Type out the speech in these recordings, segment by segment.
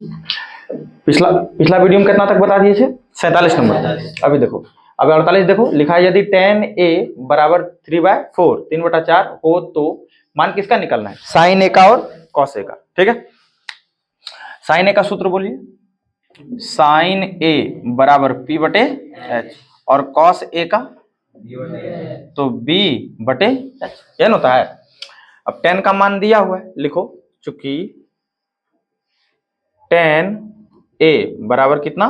पिछला पिछला वीडियो में कितना तक बता दिए थे? 47 नंबर। अभी देखो, अब 48 देखो, लिखा है यदि tan a बराबर 3/4 3/4 हो तो मान किसका निकलना है? साइन ए का और कॉस ए का। ठीक है, साइन ए का सूत्र बोलिए। साइन ए बराबर p बटे एच, और कॉस ए का तो b बटे एच, यह होता है। अब tan का मान दिया हुआ है, लिखो, चूंकि tan a बराबर कितना?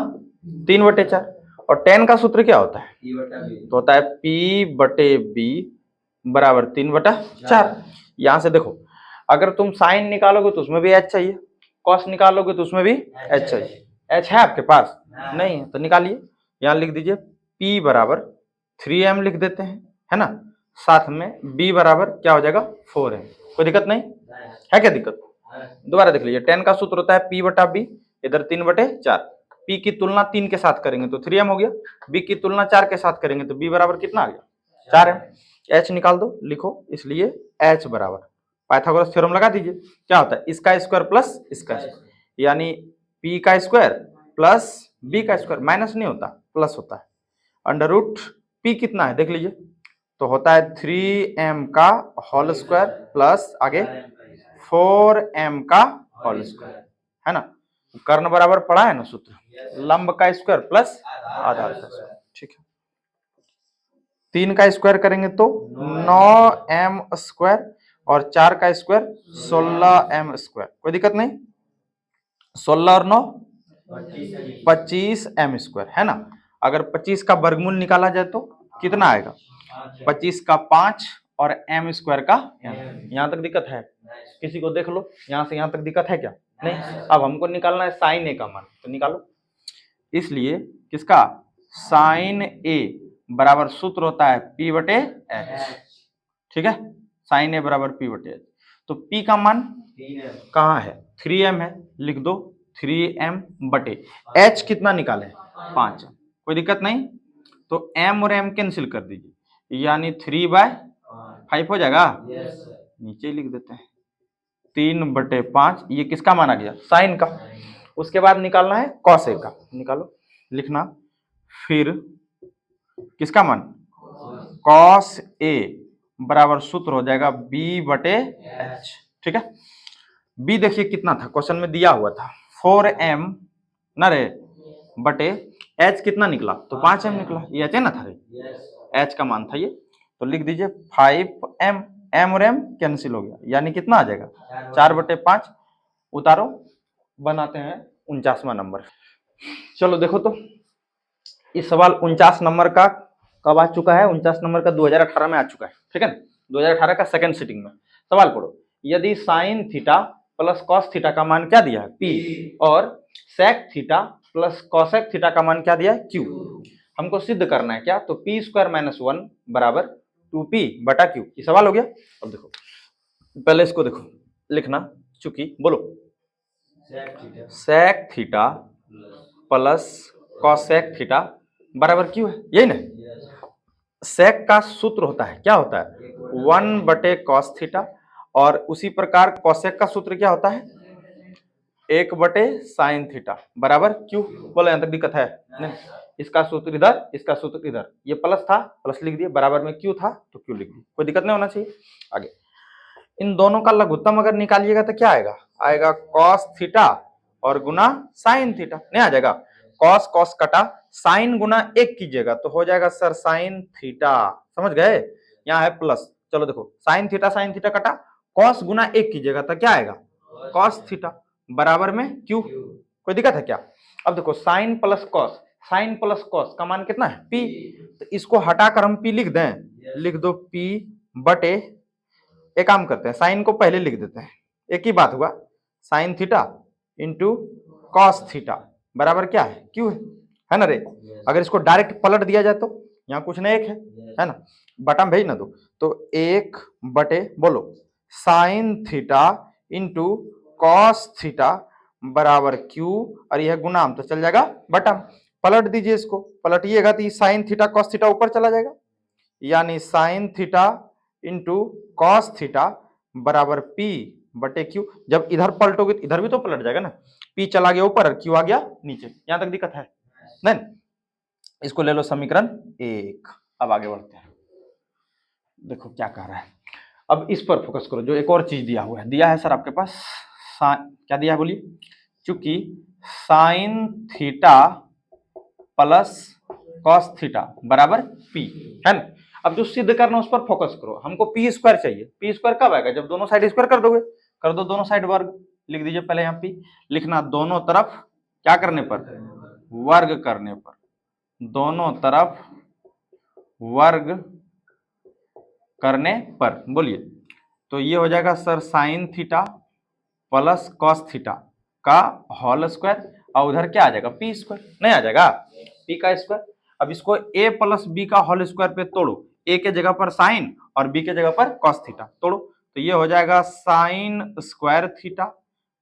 3/4, और tan का सूत्र क्या होता है? तो होता है p बटे b बराबर 3/4। यहां से देखो, अगर तुम साइन निकालोगे तो उसमें भी एच चाहिए, कॉस निकालोगे तो उसमें भी एच चाहिए। एच है आपके पास? नहीं है, तो निकालिए। यहां लिख दीजिए p बराबर 3m लिख देते हैं, है ना, साथ में b बराबर क्या हो जाएगा? 4m। कोई दिक्कत नहीं है? क्या दिक्कत? दोबारा देख लीजिए, tan का सूत्र होता है p बटा b, इधर 3/4। p की तुलना 3 के साथ करेंगे तो 3m हो गया, b की तुलना 4 के साथ करेंगे तो b बराबर कितना आ गया? 4m। h निकाल दो, लिखो, इसलिए h बराबर पाइथागोरस थ्योरम लगा दीजिए। क्या होता है? इसका स्क्वायर प्लस इसका स्क्वायर, यानी p का स्क्वायर प्लस b का स्क्वायर, माइनस नहीं होता, प्लस होता है। अंडर रूट p कितना है देख लीजिए, तो होता है 3m का होल स्क्वायर प्लस आगे 4m का होल स्क्वायर, है ना। कर्ण बराबर पढ़ा है ना सूत्र, लंब का स्क्वायर प्लस आधार का स्क्वायर। ठीक है, 3 का स्क्वायर करेंगे तो 9m स्क्वायर, और 4 का स्क्वायर 16m स्क्वायर। कोई दिक्कत नहीं, 16 और 9 25m स्क्वायर, है ना। अगर 25 का वर्गमूल निकाला जाए तो कितना आएगा? 25 का 5 और m स्क्वायर का m। यहाँ तक दिक्कत है? किसी को देख लो, यहाँ से यहाँ तक दिक्कत है क्या? नहीं। अब हमको निकालना है साइन ए का मान, तो निकालो। इसलिए किसका? साइन ए बराबर सूत्र होता है p बटे एच। ठीक है, साइन ए बराबर p बटे एच। तो p का मान कहाँ है? 3m है, लिख दो 3m बटे h कितना निकाले? 5। कोई दिक्कत नहीं, तो m और m कैंसिल कर दीजिए, यानी 3/5 हो जाएगा। नीचे लिख देते हैं 3/5, ये किसका मान आ गया? साइन का। उसके बाद निकालना है कॉस ए का, निकालो, लिखना, फिर किसका मान? कॉस ए बराबर सूत्र हो जाएगा b बटे एच। ठीक है, b देखिए कितना था, क्वेश्चन में दिया हुआ था 4m ना रे, बटे h कितना निकला? तो 5m निकला, ये h है ना था रे, h का मान था ये। तो लिख दीजिए 5m, m और m कैंसिल हो गया, यानी कितना आ जाएगा? 4/5। उतारो, बनाते हैं 49वां नंबर। चलो देखो तो, इस सवाल 49 नंबर का कब आ चुका है? 49 नंबर का 2018 में आ चुका है। ठीक है ना, 2018 का सेकंड सिटिंग में। सवाल पढ़ो, यदि sine theta plus cos theta का मान क्या दिया है? p, और sec theta plus cosec theta का मान क्या दिया है? q। हमको सिद्ध करना है क्या? तो p² - 1 बराबर 2p बटा q। ये सवाल हो गया। अब देखो, पहले इसको देखो, लिखना, चूंकि बोलो sec theta plus cosec theta बराबर क्यू है, यही ना। सेक का सूत्र होता है, क्या होता है? 1/cos थीटा, और उसी प्रकार कॉसेक का सूत्र क्या होता है? 1/sin थीटा बराबर क्यू। बोलो यहां तक दिक्कत है? नहीं। इसका सूत्र इधर, इसका सूत्र इधर, ये प्लस था, प्लस लिख दिए, बराबर में क्यू था तो क्यू लिख दिए, कोई दिक्कत नहीं होना चाहिए। आगे, इन दोनों का लघुत्तम अगर निकालिएगा तो क्या आएगा? आएगा कॉस थीटा और गुना साइन थीटा, नहीं आ जाएगा? कॉस कॉस कटा, साइन गुना 1 कीजिएगा तो हो जाएगा सर साइन थीटा। समझ गए? यहाँ है प्लस। चलो देखो, साइन थीटा कटा, कॉस गुना 1 कीजिएगा तो क्या आएगा? कॉस थीटा बराबर में क्यू। कोई दिक्कत है क्या? अब देखो, sine plus cos, sine plus cos का मान कितना है? पी। तो इसको हटाकर हम पी लिख दें, लिख दो पी बटे, एक काम करते हैं, साइन को पहले लिख देते हैं, एक ही बात हुआ, sign theta into cos theta बराबर क्या है? क्यू है ना रे। अगर इसको डायरेक्ट पलट दिया जाए तो यहाँ कुछ नहीं, एक है ना, बटा भेज ना दो, तो 1 बटे बोलो sign theta into cos theta बराबर क्यू, और यह गुणाम तो चल जाएगा बटा। पलट दीजिए, इसको पलटिएगा तो साइन थीटा कॉस थीटा ऊपर चला जाएगा, यानी sign theta into cos theta बराबर पी बटे क्यू। जब इधर पलटोगे इधर भी तो पलट जाएगा ना, P चला गया ऊपर, Q आ गया नीचे। यहां तक दिक्कत है? नहीं, इसको ले लो समीकरण 1। अब आगे बढ़ते हैं, देखो क्या कह रहा है। अब इस पर फोकस करो, जो एक और चीज दिया हुआ है। दिया है सर आपके पास क्या दिया है बोलिए? चूंकि sign theta plus cos theta बराबर P है ना। अब जो सिद्ध करना उस पर फोकस करो। हमको पी स्क्वायर चाहिए। पी स्क्वायर कब आएगा? जब दोनों साइड स्क्वायर कर दोगे। कर दो दोनों साइड वर्ग, लिख दीजिए पहले यहाँ पी। लिखना दोनों तरफ क्या करने पर? वर्ग करने पर। दोनों तरफ वर्ग करने पर, बोलिए। तो ये हो जाएगा sir sign theta plus cos theta का होल स्क्वायर, और उधर क्या आ जाएगा? P square. नहीं आ जाएगा? पी का स्क्वायर। अब इसको ए प्लस बी का होल स्क्वायर पे तोड़ो। ए के जगह पर साइन और बी के जगह पर कॉस थीटा तोड़ो, तो ये हो जाएगा साइन स्क्वायर थीटा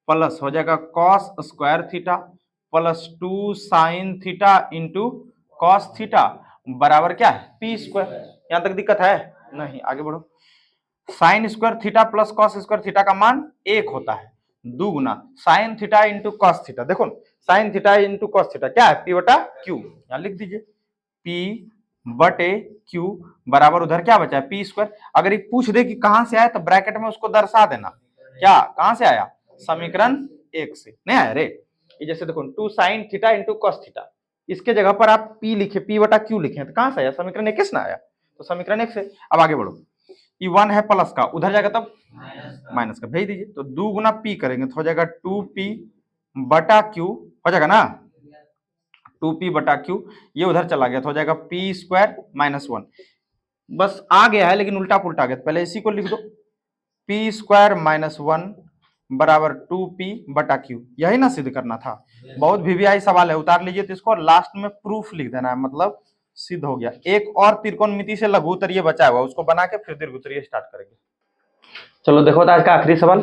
प्लस हो जाएगा cos square theta plus 2 sine theta into cos theta बराबर क्या है? P square. यहां तक दिक्कत है? नहीं, आगे बढ़ो। Sine square theta plus cos square theta का मान 1 होता है, दुगुना sine theta into cos theta. देखो sine theta into cos theta क्या है? पी बटा क्यू। यहां लिख दीजिए पी बटे क्यू बराबर उधर क्या बचा है? P square. अगर एक पूछ दे कि कहां से आया तो ब्रैकेट में उसको दर्शा देना। क्या कहां से आया? समीकरण 1 से। नहीं आया रे? ये जैसे देखो 2 sine theta into cos theta, इसके जगह पर आप पी लिखे, पी बटा क्यू लिखे, तो कहां से आया? समीकरण 1 से ना आया? तो समीकरण 1 से। अब आगे बढ़ो, ये 1 है प्लस का, उधर जाएगा तब माइनस का, भेज दीजिए। तो 2 गुना पी करेंगे तो हो जाएगा 2p बटा क्यू, हो जाएगा ना 2p बटा क्यू। ये उधर चला गया तो हो जाएगा पी स्क्वायर माइनस 1। बस आ गया है लेकिन उल्टा पुल्टा गया, पहले इसी को लिख दो। पी स्क्वायर माइनस 1 बराबर 2p बटा क्यू। यही ना सिद्ध करना था? बहुत वीवीआई सवाल है, उतार लीजिए तो इसको लास्ट में प्रूफ लिख देना है, मतलब सिद्ध हो गया। एक और त्रिकोणमिति से लघु उत्तरीय बचा हुआ, उसको बना के फिर दीर्घ उत्तरीय स्टार्ट करेंगे। चलो देखो आज का आखिरी सवाल,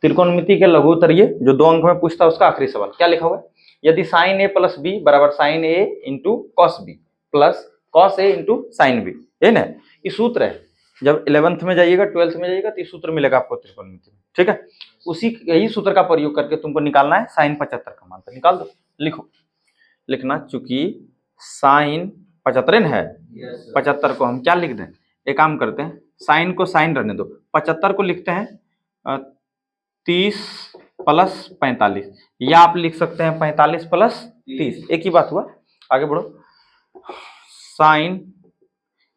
त्रिकोणमिति के लघु उत्तरीय जो 2 अंक में पूछता है उसका आखिरी सवाल। क्या लिखा हुआ है? यदि साइन ए प्लस बी बराबर sine A into cos B plus cos A into sine B, है ना? ये सूत्र है, जब 11th में जाइएगा 12th में जाइएगा तो ये सूत्र मिलेगा आपको त्रिकोणमिति में, ठीक है? उसी यही सूत्र का प्रयोग करके तुमको निकालना है साइन 75 का मान। तो निकाल दो, लिखो। लिखना चूंकि साइन 75 है, 75 को हम क्या लिख दें? एक काम करते हैं, साइन को साइन रहने दो, 75 को लिखते हैं 30 प्लस 45, या आप लिख सकते हैं 45 प्लस 30, एक ही बात हुआ। आगे बढ़ो, साइन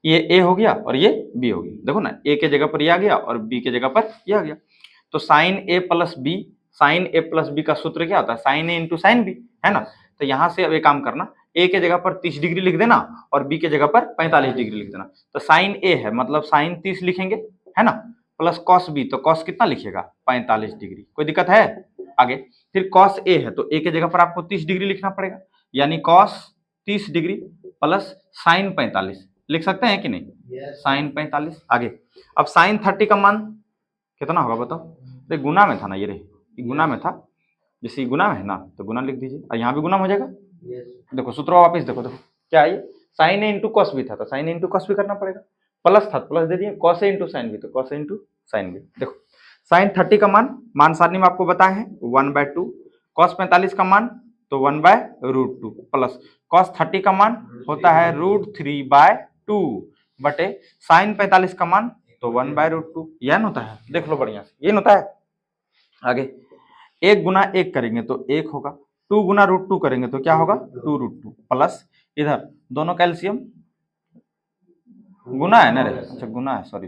ये ए हो गया और ये बी हो गया। देखो ना, ए के जगह पर ये आ गया और बी के जगह पर ये आ गया। तो sign A plus B, sign A plus B का सूत्र क्या होता है? Sign A into sine B, है ना? तो यहां से अब एक काम करना, ए के जगह पर 30 डिग्री लिख देना और बी के जगह पर 45 डिग्री लिख देना। तो साइन ए है मतलब साइन 30 लिखेंगे, है ना? प्लस कॉस बी, तो कॉस कितना लिखेगा? 45 डिग्री। कोई दिक्कत है? आगे फिर कॉस ए है तो ए के जगह पर आपको 30 डिग्री लिखना पड़ेगा, यानी कॉस 30 डिग्री प्लस साइन 45 लिख सकते हैं कि नहीं? साइन 45। आगे अब साइन 30 का मान कितना होगा बताओ? अरे गुना में था ना, ये रहे गुना में था, जैसे गुना में है ना तो गुना लिख दीजिए, और यहाँ भी गुना हो जाएगा। देखो सूत्र वापिस देखो, देखो क्या है? Sign A into cos B था तो sign A into cos B करना पड़ेगा, प्लस था प्लस दे दिए, cos A into sine B तो cos A into sine B. देखो साइन 30 का मान सारणी में आपको बताया है 1/2, कॉस 45 का मान तो 1/√2 प्लस कॉस 30 का मान होता है √3/2 बटे साइन 45 का मान तो 1/√2। यह होता है, देख लो बढ़िया से, ये होता है। आगे 1 गुना 1 करेंगे तो 1 होगा, 2 गुना √2 करेंगे तो क्या होगा? 2√2 प्लस इधर दोनों कैल्शियम गुना है ना रे? अच्छा गुना है, सॉरी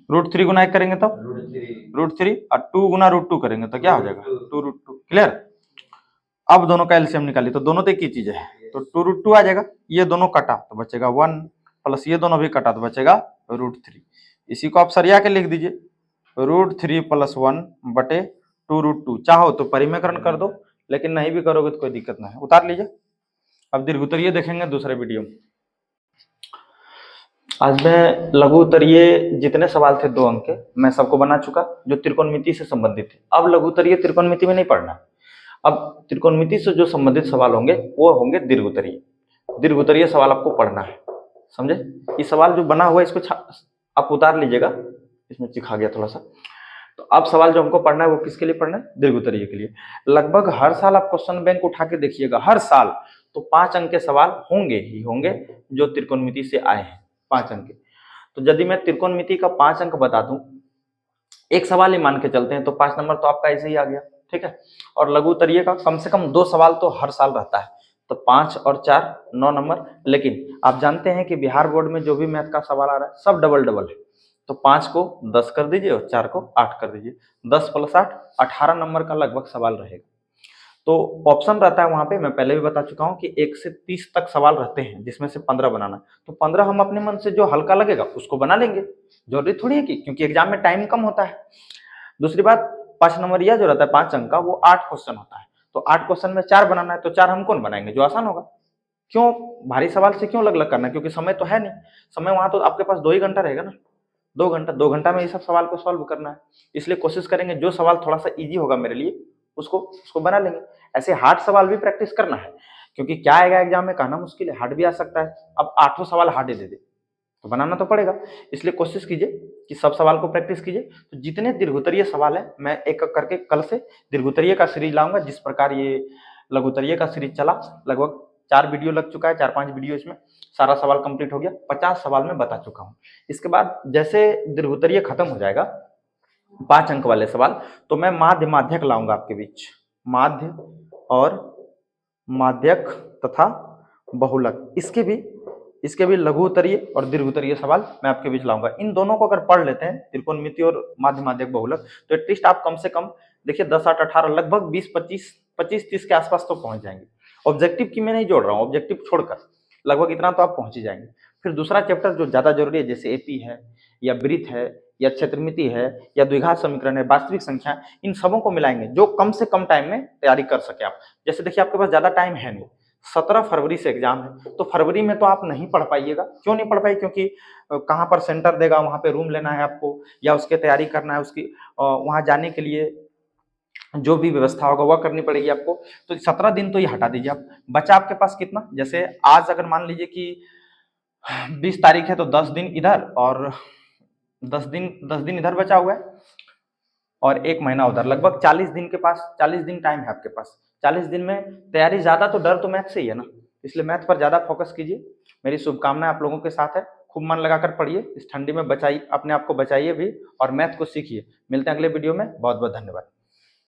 √3 गुना 1 करेंगे तब √3 और 2 गुना √2 करेंगे तो क्या हो जाएगा? 2√2। क्लियर? अब दोनों का एलसीएम निकालिए तो दोनों तो एक ही चीज है, तो 2√2 आ जाएगा। ये दोनों कटा तो बचेगा 1 प्लस ये दोनों भी कटा तो बचेगा √3। इसी को आप सरिया के लिख दीजिए √3 प्लस 1 बटे 2√2। चाहो तो परिमेयकरण कर दो, लेकिन नहीं भी करोगे तो कोई दिक्कत नहीं है, उतार लीजिए। अब दीर्घ उत्तरीय देखेंगे दूसरे वीडियो में। आज मैं लघु उत्तरीय जितने सवाल थे 2 अंक के मैं सबको बना चुका जो त्रिकोणमिति से संबंधित थे। अब लघु उत्तरीय त्रिकोणमिति में नहीं पढ़ना, अब त्रिकोणमिति से जो संबंधित सवाल होंगे वो होंगे दीर्घ उत्तरीय। दीर्घ उत्तरीय सवाल आपको पढ़ना है, समझे? ये सवाल जो बना हुआ है इसको आप उतार लीजिएगा, इसमें चिखा गया थोड़ा सा। तो तो अब सवाल जो हमको पढ़ना है वो किसके लिए पढ़ना है? दीर्घोत्तरीय के लिए। लगभग हर साल आप क्वेश्चन बैंक उठा के देखिएगा, हर साल तो 5 अंक के सवाल होंगे ही होंगे जो त्रिकोणमिति से आए हैं, 5 अंक के। तो यदि मैं त्रिकोणमिति का 5 अंक बता दूं, एक सवाल ही मान के चलते हैं, तो 5 नंबर तो आपका ऐसे ही आ गया, ठीक है। और लघुत्तरीय का कम से कम 2 सवाल तो हर साल रहता है, तो 5 और 4 9 नंबर। लेकिन आप जानते हैं कि बिहार बोर्ड में जो भी मैथ का सवाल आ रहा है सब डबल डबल है, तो 5 को 10 कर दीजिए और 4 को 8 कर दीजिए, 10 + 8 18 नंबर का लगभग सवाल रहेगा। तो ऑप्शन रहता है वहां पे, मैं पहले भी बता चुका हूं कि 1 से 30 तक सवाल रहते हैं, जिसमें से 15 बनाना। तो 15 हम अपने मन से जो हल्का लगेगा उसको बना लेंगे, जरूरी थोड़ी है कि, क्योंकि एग्जाम में टाइम कम होता है। दूसरी बात, 5 नंबर यह जो रहता है 5 अंक का, वो 8 क्वेश्चन होता है, तो 8 क्वेश्चन में 4 बनाना है, तो 4 हम कौन बनाएंगे? जो आसान होगा। क्यों भारी सवाल से क्यों लग करना है? क्योंकि समय तो है नहीं, समय वहां तो आपके पास 2 ही घंटा रहेगा ना, 2 घंटा में ये सब सवाल को सॉल्व करना है। इसलिए कोशिश करेंगे जो सवाल थोड़ा सा इजी होगा मेरे लिए उसको बना लेंगे। ऐसे हार्ड सवाल भी प्रैक्टिस करना है, क्योंकि क्या आएगा एग्जाम में कहना मुश्किल है, हार्ड भी आ सकता है। अब 8 सवाल हार्ड ही दे दे तो बनाना तो पड़ेगा। इसलिए कोशिश कीजिए कि सब सवाल को प्रैक्टिस कीजिए। तो जितने दीर्घोत्तरीय सवाल है मैं एक एक करके कल से दीर्घोत्तरीय का सीरीज लाऊंगा, जिस प्रकार ये लघुत्तरीय का सीरीज चला। लगभग 4 वीडियो लग चुका है, 4-5 वीडियो, इसमें सारा सवाल कंप्लीट हो गया, 50 सवाल में बता चुका हूँ। इसके बाद जैसे दीर्घोत्तरीय खत्म हो जाएगा 5 अंक वाले सवाल, तो मैं माध्य माध्यक लाऊंगा आपके बीच, माध्य और माध्यक तथा बहुलक, इसके भी लघुत्तरीय और दीर्घोत्तरीय सवाल मैं आपके बीच लाऊंगा। इन दोनों को अगर पढ़ लेते हैं, त्रिकोणमिति और माध्य माध्यक बहुलक, तो एटलीस्ट आप कम से कम देखिए 10 8 18 लगभग 20 25 30 के आसपास तो पहुंच जाएंगे। ऑब्जेक्टिव की मैं नहीं जोड़ रहा हूँ, ऑब्जेक्टिव छोड़कर लगभग इतना तो आप पहुंच ही जाएंगे। फिर दूसरा चैप्टर जो ज्यादा जरूरी है, जैसे एपी है या वृत्त है या क्षेत्रमिति है या द्विघात समीकरण है, वास्तविक संख्या, इन सबों को मिलाएंगे जो कम से कम टाइम में तैयारी कर सके आप। जैसे देखिए आपके पास ज्यादा टाइम है नहीं, 17 फरवरी से एग्जाम है, तो फरवरी में तो आप नहीं पढ़ पाइएगा। क्यों नहीं पढ़ पाए? क्योंकि कहाँ पर सेंटर देगा, वहां पे रूम लेना है आपको, या उसकी तैयारी करना है, उसकी वहां जाने के लिए जो भी व्यवस्था होगा वह करनी पड़ेगी आपको। तो 17 दिन तो ये हटा दीजिए आप। बचा आपके पास कितना? जैसे आज अगर मान लीजिए कि 20 तारीख है, तो 10 दिन इधर और 10 दिन इधर बचा हुआ है और 1 महीना उधर, लगभग 40 दिन के पास, 40 दिन टाइम है आपके पास। 40 दिन में तैयारी ज्यादा, तो डर तो मैथ से ही है ना, इसलिए मैथ पर ज्यादा फोकस कीजिए। मेरी शुभकामनाएं आप लोगों के साथ है, खूब मन लगाकर पढ़िए, इस ठंडी में बचाइए, अपने आप को बचाइए भी और मैथ को सीखिए। मिलते हैं अगले वीडियो में, बहुत बहुत धन्यवाद।